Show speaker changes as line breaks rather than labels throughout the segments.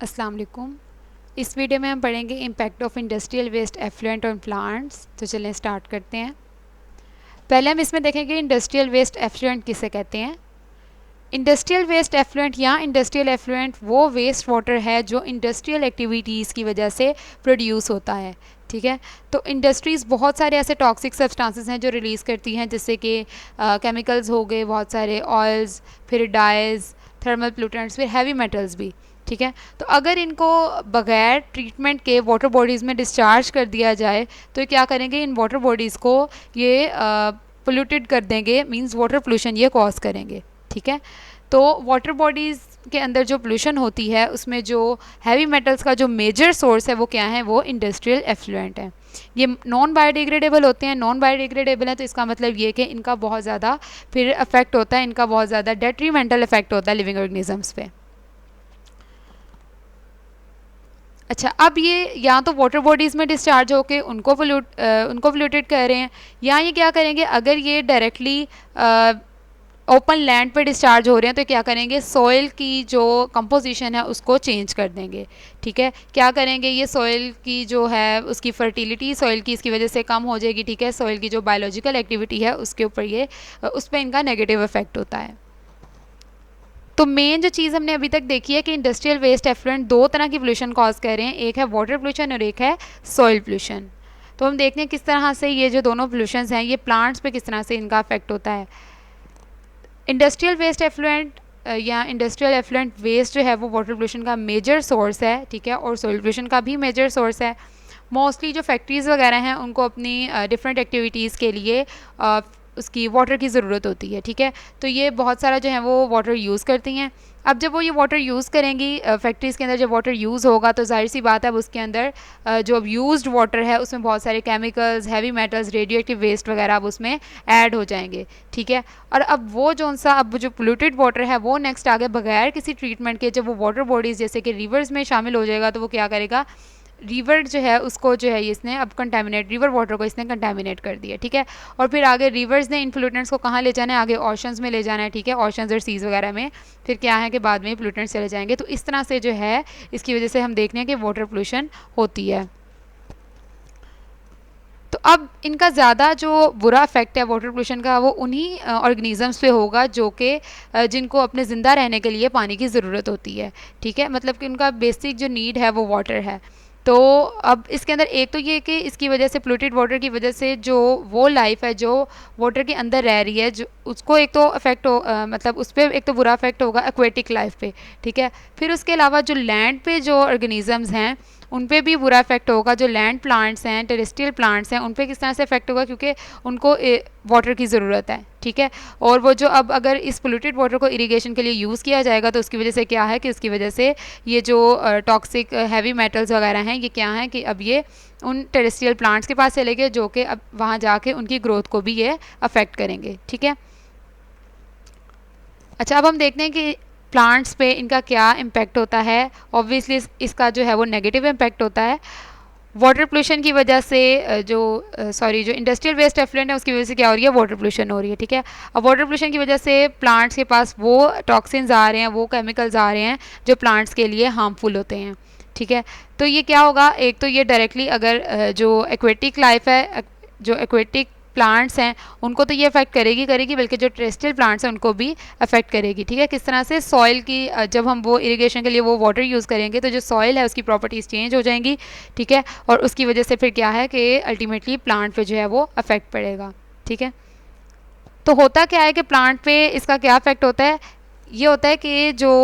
अस्सलाम वालेकुम। इस वीडियो में हम पढ़ेंगे impact of industrial waste effluent on plants. तो चलें स्टार्ट करते हैं। पहले हम इसमें देखेंगे इंडस्ट्रियल वेस्ट एफ्लुएंट किसे कहते हैं। इंडस्ट्रियल वेस्ट एफ्लुएंट या इंडस्ट्रियल एफ्लुएंट वो वेस्ट वाटर है जो इंडस्ट्रियल एक्टिविटीज़ की वजह से प्रोड्यूस होता है। ठीक है, तो इंडस्ट्रीज़ बहुत सारे ऐसे टॉक्सिक सब्सटेंसेस हैं जो रिलीज़ करती हैं, जैसे कि केमिकल्स हो गए, बहुत सारे ऑयल्स, फिर डाइज, थर्मल पोल्यूटेंट्स, फिर हैवी मेटल्स भी। ठीक है, तो अगर इनको बगैर ट्रीटमेंट के वाटर बॉडीज़ में डिस्चार्ज कर दिया जाए तो क्या करेंगे, इन वाटर बॉडीज़ को ये पोल्यूटेड कर देंगे, मींस वाटर पोल्यूशन ये कॉज करेंगे। ठीक है, तो वाटर बॉडीज़ के अंदर जो पोल्यूशन होती है उसमें जो हैवी मेटल्स का जो मेजर सोर्स है वो क्या है, वो इंडस्ट्रियल एफ्लुएंट है। ये नॉन बायोडिग्रेडेबल होते हैं। नॉन बायोडिग्रेडेबल है तो इसका मतलब ये कि इनका बहुत ज़्यादा फिर इफेक्ट होता है, इनका बहुत ज़्यादा डेट्रीमेंटल इफेक्ट होता है लिविंग ऑर्गेनिजम्स पे। अच्छा, अब ये या तो वाटर बॉडीज़ में डिस्चार्ज होके उनको पोल्यूटेड कर रहे हैं, या ये क्या करेंगे, अगर ये डायरेक्टली ओपन लैंड पे डिस्चार्ज हो रहे हैं तो क्या करेंगे, सॉइल की जो कंपोजिशन है उसको चेंज कर देंगे। ठीक है, क्या करेंगे, ये सॉइल की जो है उसकी फर्टिलिटी सॉइल की इसकी वजह से कम हो जाएगी। ठीक है, सॉइल की जो बायोलॉजिकल एक्टिविटी है उसके ऊपर ये उस पर इनका नेगेटिव इफेक्ट होता है। तो मेन जो चीज़ हमने अभी तक देखी है कि इंडस्ट्रियल वेस्ट एफ्लुएंट दो तरह की पोल्यूशन कॉज कर रहे हैं, एक है वाटर पोल्यूशन और एक है सॉइल पोल्यूशन। तो हम देखते हैं किस तरह से ये जो दोनों पोल्यूशन हैं ये प्लांट्स पे किस तरह से इनका अफेक्ट होता है। इंडस्ट्रियल वेस्ट एफ्लुएंट या इंडस्ट्रियल एफ्लुएंट वेस्ट जो है वो वाटर पोल्यूशन का मेजर सोर्स है। ठीक है, और सॉइल पोल्यूशन का भी मेजर सोर्स है। मोस्टली जो फैक्ट्रीज़ वगैरह हैं उनको अपनी डिफरेंट एक्टिविटीज़ के लिए उसकी वाटर की ज़रूरत होती है। ठीक है, तो ये बहुत सारा जो है वो वाटर यूज़ करती हैं। अब जब वो ये वाटर यूज़ करेंगी फैक्ट्रीज़ के अंदर, जब वाटर यूज़ होगा तो जाहिर सी बात है अब उसके अंदर जो अब यूज्ड वाटर है उसमें बहुत सारे chemicals, heavy metals, radioactive waste वगैरह अब उसमें ऐड हो जाएंगे। ठीक है, और अब वो अब जो पोल्यूटेड वाटर है वो नेक्स्ट आगे बगैर किसी ट्रीटमेंट के जब वो वाटर बॉडीज़ जैसे कि रिवर्स में शामिल हो जाएगा तो वो क्या करेगा, रिवर जो है उसको जो है इसने अब कंटेमिनेट, रिवर वाटर को इसने कंटेमिनेट कर दिया। ठीक है, और फिर आगे रिवर्स ने इन पोल्यूटेंट्स को कहाँ ले जाना है, आगे ओशंस में ले जाना है। ठीक है, ओशंस और सीज़ वगैरह में फिर क्या है कि बाद में पोल्यूटेंट्स चले जाएंगे। तो इस तरह से जो है इसकी वजह से हम देख रहे हैं कि वाटर पोल्यूशन होती है। तो अब इनका ज़्यादा जो बुरा इफेक्ट है वाटर पोल्यूशन का वो उन्हीं ऑर्गेनिजम्स पे होगा जो कि जिनको अपने ज़िंदा रहने के लिए पानी की ज़रूरत होती है। ठीक है, मतलब कि उनका बेसिक जो नीड है वो वाटर है। तो अब इसके अंदर एक तो ये कि इसकी वजह से पोल्यूटेड वाटर की वजह से जो वो लाइफ है जो वाटर के अंदर रह रही है, जो उसको एक तो इफेक्ट हो मतलब उस पर एक तो बुरा इफेक्ट होगा एक्वेटिक लाइफ पे। ठीक है, फिर उसके अलावा जो लैंड पे जो ऑर्गेनिजम्स हैं उन पे भी बुरा इफेक्ट होगा। जो लैंड प्लांट्स हैं, टेरेस्ट्रियल प्लांट्स हैं, उन पे किस तरह से इफेक्ट होगा, क्योंकि उनको वाटर की ज़रूरत है। ठीक है, और वो जो अब अगर इस पोल्यूटेड वाटर को इरिगेशन के लिए यूज़ किया जाएगा तो उसकी वजह से क्या है कि उसकी वजह से ये जो टॉक्सिक हैवी मेटल्स वगैरह हैं ये क्या हैं कि अब ये उन टेरेस्ट्रियल प्लांट्स के पास चले गए जो कि अब वहाँ जाके उनकी ग्रोथ को भी ये अफेक्ट करेंगे। ठीक है, अच्छा अब हम देखते हैं कि प्लांट्स पे इनका क्या इम्पैक्ट होता है। ऑब्वियसली इसका जो है वो नेगेटिव इम्पैक्ट होता है। वाटर पोल्यूशन की वजह से जो इंडस्ट्रियल वेस्ट एफ्लुएंट है उसकी वजह से क्या हो रही है, वाटर पोल्यूशन हो रही है। ठीक है, अब वाटर पोल्यूशन की वजह से प्लांट्स के पास वो टॉक्सिन्स आ रहे हैं, वो केमिकल्स आ रहे हैं जो प्लांट्स के लिए हार्मफुल होते हैं। ठीक है, तो ये क्या होगा, एक तो ये डायरेक्टली अगर जो एक्वेटिक लाइफ है, जो एक्वेटिक प्लांट्स हैं उनको तो ये अफेक्ट करेगी करेगी, बल्कि जो टेरेस्ट्रियल प्लांट्स हैं उनको भी अफेक्ट करेगी। ठीक है, किस तरह से सॉइल की जब हम वो इरिगेशन के लिए वो वाटर यूज़ करेंगे तो जो सॉइल है उसकी प्रॉपर्टीज़ चेंज हो जाएंगी। ठीक है, और उसकी वजह से फिर क्या है कि अल्टीमेटली प्लांट पे जो है वो अफेक्ट पड़ेगा। ठीक है, तो होता क्या है कि प्लांट पे इसका क्या इफेक्ट होता है, ये होता है कि जो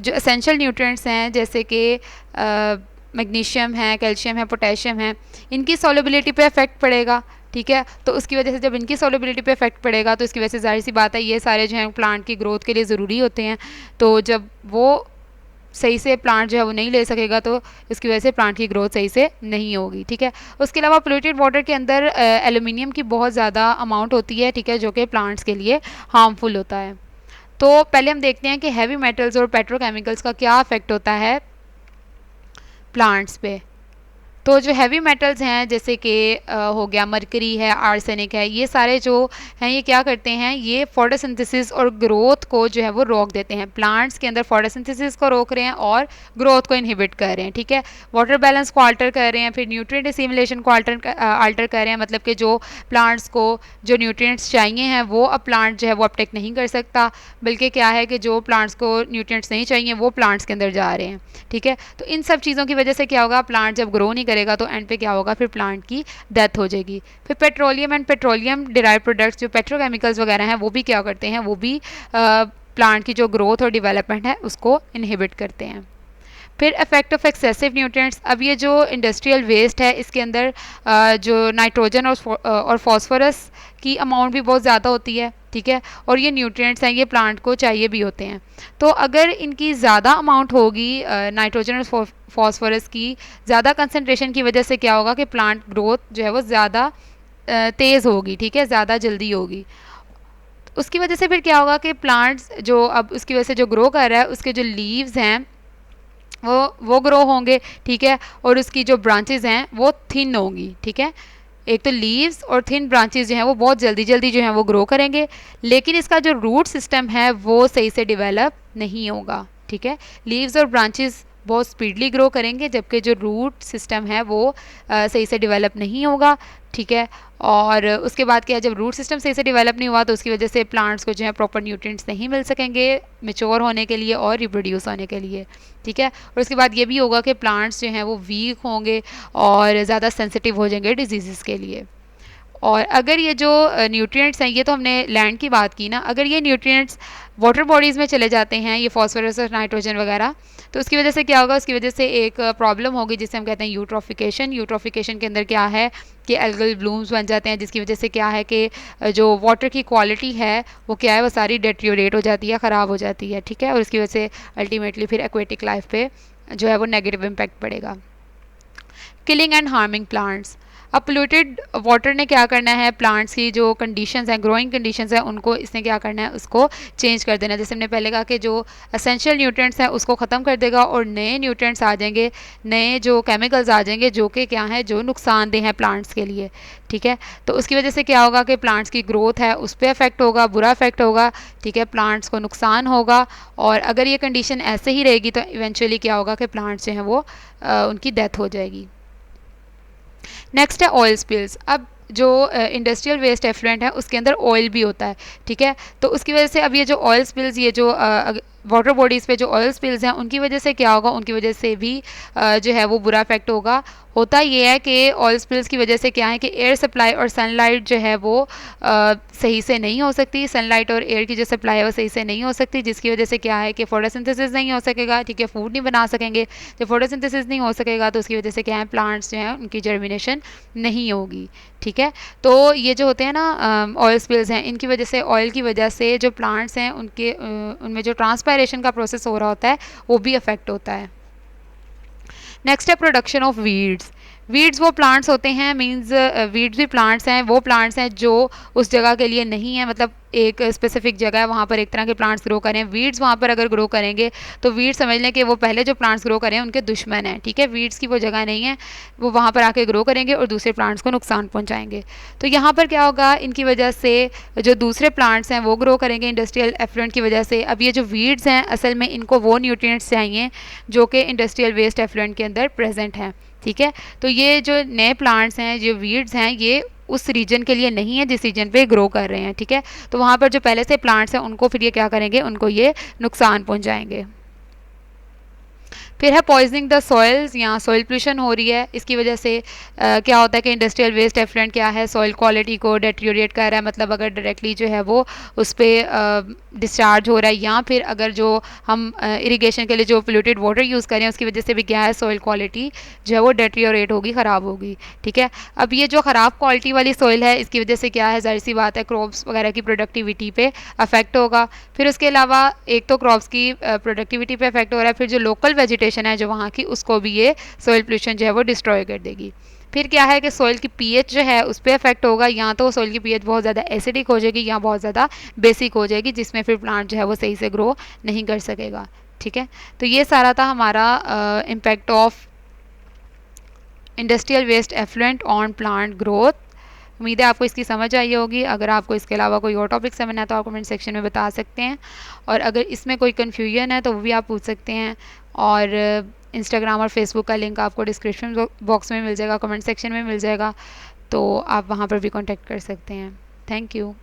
एसेंशियल न्यूट्रिएंट्स हैं जैसे कि मैग्नीशियम है, कैल्शियम है, पोटेशियम है, इनकी सॉल्युबिलिटी पे इफेक्ट पड़ेगा। ठीक है, तो उसकी वजह से जब इनकी सॉल्युबिलिटी पे इफेक्ट पड़ेगा तो इसकी वजह से जाहिर सी बात है ये सारे जो हैं प्लांट की ग्रोथ के लिए ज़रूरी होते हैं। तो जब वो सही से प्लांट जो है वो नहीं ले सकेगा तो इसकी वजह से प्लांट की ग्रोथ सही से नहीं होगी। ठीक है, उसके अलावा पोल्यूटेड वाटर के अंदर एल्यूमिनियम की बहुत ज़्यादा अमाउंट होती है। ठीक है, जो कि प्लांट्स के लिए हार्मफुल होता है। तो पहले हम देखते हैं कि हैवी मेटल्स और पेट्रोकेमिकल्स का क्या इफेक्ट होता है प्लांट्स पे। तो जो हैवी मेटल्स हैं जैसे कि हो गया मरकरी है, आर्सेनिक है, ये सारे जो हैं ये क्या करते हैं, ये फोटोसिंथेसिस और ग्रोथ को जो है वो रोक देते हैं। प्लांट्स के अंदर फोटोसिंथेसिस को रोक रहे हैं और ग्रोथ को इनहिबिट कर रहे हैं, ठीक है। वाटर बैलेंस को अल्टर कर रहे हैं, फिर न्यूट्रिएंट असिमिलेशन को अल्टर कर रहे हैं, मतलब कि जो प्लांट्स को जो न्यूट्रिएंट्स चाहिए हैं वो अब प्लांट जो है वो अपटेक नहीं कर सकता, बल्कि क्या है कि जो प्लांट्स को न्यूट्रिएंट्स नहीं चाहिए वो प्लांट्स के अंदर जा रहे हैं, ठीक है। तो इन सब चीज़ों की वजह से क्या होगा, प्लांट जब ग्रो नहीं करेगा तो एंड पे क्या होगा, फिर प्लांट की डेथ हो जाएगी। फिर petroleum and petroleum derive products जो पेट्रोकेमिकल्स वगैरह हैं वो भी क्या करते हैं, वो भी प्लांट की जो ग्रोथ और डेवलपमेंट है उसको इनहिबिट करते हैं। फिर इफेक्ट ऑफ एक्सेसिव न्यूट्रिएंट्स, अब ये जो इंडस्ट्रियल वेस्ट है इसके अंदर जो नाइट्रोजन और फॉस्फोरस की अमाउंट भी बहुत ज़्यादा होती है, ठीक है। और ये न्यूट्रिएंट्स हैं, ये प्लांट को चाहिए भी होते हैं। तो अगर इनकी ज़्यादा अमाउंट होगी नाइट्रोजन और फॉस्फोरस की ज़्यादा कंसनट्रेशन की वजह से क्या होगा कि प्लांट ग्रोथ जो है वो ज़्यादा तेज़ होगी, ठीक है, ज़्यादा जल्दी होगी। उसकी वजह से फिर क्या होगा कि प्लांट्स जो अब उसकी वजह से जो ग्रो कर रहा है उसके जो लीव्स हैं वो ग्रो होंगे, ठीक है। और उसकी जो ब्रांचेस हैं वो थिन होंगी, ठीक है। एक तो लीव्स और थिन ब्रांचेस जो हैं वो बहुत जल्दी जल्दी जो हैं वो ग्रो करेंगे, लेकिन इसका जो रूट सिस्टम है वो सही से डेवलप नहीं होगा, ठीक है। लीव्स और ब्रांचेस बहुत स्पीडली ग्रो करेंगे जबकि जो रूट सिस्टम है वो सही से डेवलप नहीं होगा, ठीक है। और उसके बाद क्या है, जब रूट सिस्टम सही से डेवलप नहीं हुआ तो उसकी वजह से प्लांट्स को जो है प्रॉपर न्यूट्रिएंट्स नहीं मिल सकेंगे मेच्योर होने के लिए और रिप्रोड्यूस होने के लिए, ठीक है। और उसके बाद ये भी होगा कि प्लांट्स जो हैं वो वीक होंगे और ज़्यादा सेंसिटिव हो जाएंगे डिजीज़ के लिए। और अगर ये जो न्यूट्रिएंट्स हैं, ये तो हमने लैंड की बात की ना, अगर ये न्यूट्रिएंट्स वाटर बॉडीज़ में चले जाते हैं, ये फॉस्फोरस और नाइट्रोजन वगैरह, तो उसकी वजह से क्या होगा, उसकी वजह से एक प्रॉब्लम होगी जिसे हम कहते हैं यूट्रोफिकेशन। यूट्रोफिकेशन के अंदर क्या है कि एल्गल ब्लूम्स बन जाते हैं, जिसकी वजह से क्या है कि जो वाटर की क्वालिटी है वो क्या है, वो सारी डेट्रियोरेट हो जाती है, ख़राब हो जाती है, ठीक है। और इसकी वजह से अल्टीमेटली फिर एक्वेटिक लाइफ पे जो है वो नेगेटिव इम्पैक्ट पड़ेगा। किलिंग एंड हार्मिंग प्लांट्स, अब पोल्यूटेड वाटर ने क्या करना है, प्लांट्स की जो कंडीशंस हैं, ग्रोइंग कंडीशंस हैं, उनको इसने क्या करना है, उसको चेंज कर देना है। जैसे हमने पहले कहा कि जो एसेंशियल न्यूट्रिएंट्स हैं उसको ख़त्म कर देगा और नए न्यूट्रिएंट्स आ जाएंगे, नए जो केमिकल्स आ जाएंगे जो कि क्या है, जो नुकसानदेह हैं प्लांट्स के लिए, ठीक है। तो उसकी वजह से क्या होगा कि प्लांट्स की ग्रोथ है उस पर इफेक्ट होगा, बुरा इफेक्ट होगा, ठीक है, प्लांट्स को नुकसान होगा। और अगर ये कंडीशन ऐसे ही रहेगी तो इवेंचुअली क्या होगा कि प्लांट्स जो हैं वो उनकी डेथ हो जाएगी। नेक्स्ट है ऑयल स्पिल्स। अब जो इंडस्ट्रियल वेस्ट एफ्लुएंट है उसके अंदर ऑयल भी होता है, ठीक है। तो उसकी वजह से अब ये जो ऑयल स्पिल्स, ये जो वाटर बॉडीज़ पे जो ऑयल स्पिल्स हैं उनकी वजह से क्या होगा, उनकी वजह से भी जो है वो बुरा इफेक्ट होगा। होता ये है कि ऑयल स्पिल्स की वजह से क्या है कि एयर सप्लाई और सनलाइट जो है वो सही से नहीं हो सकती, सनलाइट और एयर की जो सप्लाई है वो सही से नहीं हो सकती, जिसकी वजह से क्या है कि फोटोसिंथेसिस नहीं हो सकेगा, ठीक है, फूड नहीं बना सकेंगे। जब फोटोसिंथेसिस नहीं हो सकेगा तो उसकी वजह से क्या है, प्लांट्स जो हैं उनकी जर्मिनेशन नहीं होगी, ठीक है। तो ये जो होते हैं ना ऑयल स्पिल्स हैं, इनकी वजह से, ऑयल की वजह से जो प्लांट्स हैं उनके उनमें जो ट्रांसपायरेशन का प्रोसेस हो रहा होता है वो भी अफेक्ट होता है। नेक्स्ट है प्रोडक्शन ऑफ वीड्स। वीड्स वो प्लांट्स होते हैं, मींस वीड्स भी प्लांट्स हैं, वो प्लांट्स हैं जो उस जगह के लिए नहीं है, मतलब एक स्पेसिफिक जगह है वहाँ पर एक तरह के प्लांट्स ग्रो करें। वीड्स वहाँ पर अगर ग्रो करेंगे तो वीड्स समझ लें कि वो पहले जो प्लांट्स ग्रो करें उनके दुश्मन हैं, ठीक है। वीड्स की वो जगह नहीं है, वो वहाँ पर आके ग्रो करेंगे और दूसरे प्लांट्स को नुकसान पहुँचाएंगे। तो यहाँ पर क्या होगा, इनकी वजह से जो दूसरे प्लांट्स हैं वो ग्रो करेंगे इंडस्ट्रियल एफ्लुएंट की वजह से। अब ये जो वीड्स हैं असल में इनको वो न्यूट्रिएंट्स चाहिए जो कि इंडस्ट्रियल वेस्ट एफ्लुएंट के अंदर प्रेजेंट हैं, ठीक है। तो ये जो नए प्लांट्स हैं, जो वीड्स हैं, ये उस रीजन के लिए नहीं है जिस रीजन पे ग्रो कर रहे हैं, ठीक है। तो वहाँ पर जो पहले से प्लांट्स हैं उनको फिर ये क्या करेंगे, उनको ये नुकसान पहुँचाएंगे। फिर है पॉइजनिंग द सॉइल्स, यहाँ सॉइल पोल्यूशन हो रही है। इसकी वजह से क्या होता है कि इंडस्ट्रियल वेस्ट एफ्लुएंट क्या है, सॉइल क्वालिटी को डेट्रियोरेट कर रहा है, मतलब अगर डायरेक्टली जो है वो उस पर डिस्चार्ज हो रहा है, या फिर अगर जो हम इरिगेशन के लिए जो पोल्यूटेड वाटर यूज़ करें उसकी वजह से भी क्या है, सॉइल क्वालिटी जो है वो डेट्रियोरेट होगी, ख़राब होगी, ठीक है। अब ये जो ख़राब क्वालिटी वाली सॉइल है इसकी वजह से क्या है, जाहिर सी बात है क्रॉप्स वगैरह की प्रोडक्टिविटी पे अफेक्ट होगा। फिर उसके अलावा एक तो क्रॉप्स की प्रोडक्टिविटी पे अफेक्ट हो रहा है, फिर जो लोकल वेजिटेशन है जो वहाँ की, उसको भी ये सॉइल पोल्यूशन जो है वो डिस्ट्रॉय कर देगी। फिर क्या है कि सॉइल की पीएच जो है उस पर इफेक्ट होगा, या तो सॉइल की पीएच बहुत ज़्यादा एसिडिक हो जाएगी या बहुत ज़्यादा बेसिक हो जाएगी, जिसमें फिर प्लांट जो है वो सही से ग्रो नहीं कर सकेगा, ठीक है। तो ये सारा था हमारा impact of industrial waste effluent on plant growth. उम्मीद है आपको इसकी समझ आई होगी। अगर आपको इसके अलावा कोई और टॉपिक समझना है तो आप कमेंट सेक्शन में बता सकते हैं, और अगर इसमें कोई कन्फ्यूजन है तो वो भी आप पूछ सकते हैं। और इंस्टाग्राम और फेसबुक का लिंक आपको डिस्क्रिप्शन बॉक्स में मिल जाएगा, कमेंट सेक्शन में मिल जाएगा, तो आप वहाँ पर भी कॉन्टेक्ट कर सकते हैं। Thank you.